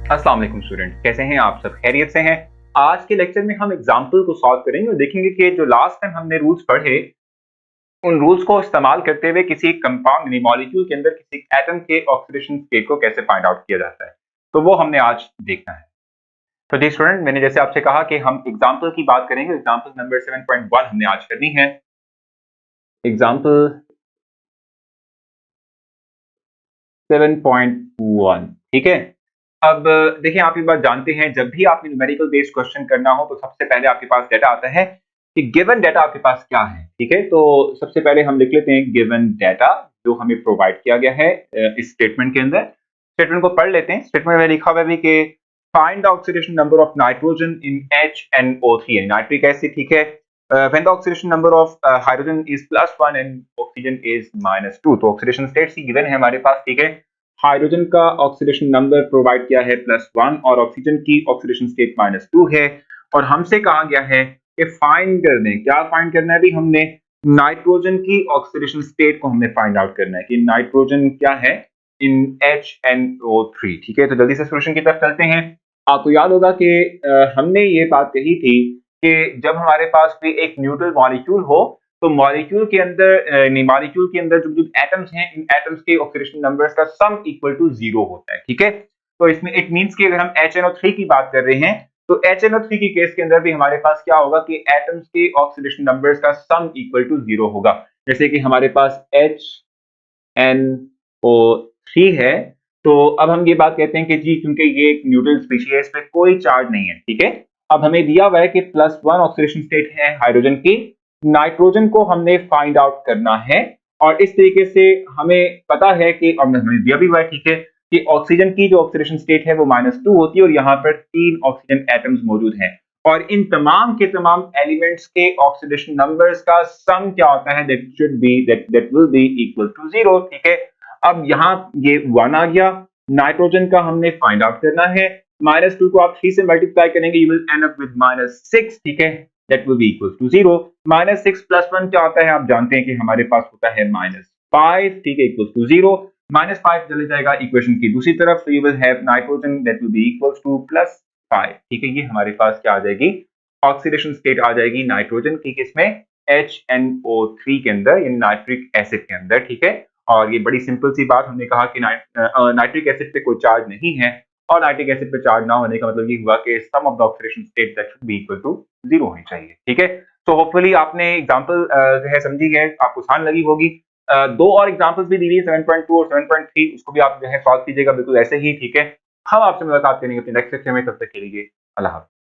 अस्सलाम वालेकुम स्टूडेंट, कैसे हैं आप सब? खैरियत से हैं? आज के लेक्चर में हम एग्जाम्पल को सॉल्व करेंगे और देखेंगे कि जो लास्ट टाइम हमने रूल्स पढ़े, उन रूल्स को इस्तेमाल करते हुए किसी कंपाउंड यानी मॉलिक्यूल के अंदर किसी एटम के ऑक्सीडेशन स्टेट को कैसे फाइंड आउट किया जाता है। तो वो हमने आज देखना है। तो जी स्टूडेंट, मैंने जैसे आपसे कहा कि हम एग्जाम्पल की बात करेंगे। एग्जाम्पल नंबर 7.1 हमने आज करनी है। एग्जाम्पल 7.1, ठीक है। अब देखिए, आप ये बात जानते हैं, जब भी आपने न्यूमेरिकल बेस्ड क्वेश्चन करना हो तो सबसे पहले आपके पास डेटा आता है कि गिवन डेटा आपके पास क्या है, ठीक है। तो सबसे पहले हम लिख लेते हैं गिवन डेटा जो हमें प्रोवाइड किया गया है इस स्टेटमेंट के अंदर। स्टेटमेंट को पढ़ लेते हैं। स्टेटमेंट में लिखा हुआ है कि find the oxidation number of nitrogen in HNO3 nitric acid, ठीक है। When the oxidation number of hydrogen is +1 and oxygen is -2, तो ऑक्सीडेशन स्टेट ही गिवन है हमारे पास, ठीक है। हाइड्रोजन का ऑक्सीडेशन नंबर प्रोवाइड किया है +1 और ऑक्सीजन की ऑक्सीडेशन स्टेट -2 है। और हमसे कहा गया है कि फाइंड कर दें, क्या फाइंड करना है? भी हमने नाइट्रोजन की ऑक्सीडेशन स्टेट को हमने फाइंड आउट करना है कि नाइट्रोजन क्या है इन HNO3, ठीक है। तो जल्दी से सॉल्यूशन की तरफ चलते हैं। आपको याद होगा कि हमने ये बात कही थी कि जब हमारे पास कोई एक न्यूट्रल मॉलिक्यूल हो तो मॉलिक्यूल के अंदर जो एटम्स हैं, इन एटम्स के ऑक्सीडेशन नंबर्स का सम इक्वल टू 0 होता है, ठीक है। तो इसमें इट मींस कि अगर हम HNO3 की बात कर रहे हैं तो HNO3 की केस के अंदर भी हमारे पास क्या होगा कि एटम्स के ऑक्सीडेशन नंबर्स का सम इक्वल टू 0 होगा। जैसे कि हमारे पास HNO3 है, तो अब हम ये बात कहते हैं कि जी क्योंकि ये एक न्यूट्रल स्पीशीज है, इस पे कोई चार्ज नहीं है, ठीक है। अब हमें दिया हुआ है कि +1 ऑक्सीडेशन स्टेट है हाइड्रोजन की, नाइट्रोजन को हमने फाइंड आउट करना है। और इस तरीके से हमें पता है कि हमें दिया भी हुआ है, ठीक है, कि ऑक्सीजन की जो ऑक्सीडेशन स्टेट है वो -2 होती है और यहाँ पर 3 ऑक्सीजन एटम्स मौजूद हैं। और इन तमाम के तमाम एलिमेंट्स के ऑक्सीडेशन नंबर्स का सम क्या होता है? That will be equal to 0, ठीक है। अब यहाँ ये 1 आ गया, नाइट्रोजन का हमने फाइंड आउट करना है। -2 को आप 3 से मल्टीप्लाई करेंगे, you will end up with -6, ठीक है। That will be equal to 0। -6 + 1 क्या होता है? आप जानते हैं कि हमारे पास होता है -5, ठीक है, इक्वल टू 0। -5 चले जाएगा इक्वेशन की दूसरी तरफ, तो you will have nitrogen that will be equal to +5, ठीक है। ये हमारे पास क्या आ जाएगी? ऑक्सीडेशन स्टेट आ जाएगी नाइट्रोजन की, किसमें? HNO3 के अंदर, यानी नाइट्रिक एसिड के अंदर, ठीक है। और ये बड़ी सिंपल सी बात, हमने कहा कि नाइट्रिक एसिड पे कोई चार्ज नहीं है और नाइट्रिक एसिड पे चार्ज ना होने का मतलब ये हुआ कि sum of the oxidation state that should be equal to 0 होनी चाहिए, ठीक है। तो होपफुली आपने एग्जांपल जो है समझी है, आपको आसान लगी होगी। दो और एग्जांपल्स भी दी हुई है 7.2 और 7.3, उसको भी आप जो है सॉल्व कीजिएगा बिल्कुल ऐसे ही, ठीक है। हम आपसे मुलाकात करेंगे अपने नेक्स्ट सेक्शन में, तब तक के लिए अल्लाह हाफ़िज़।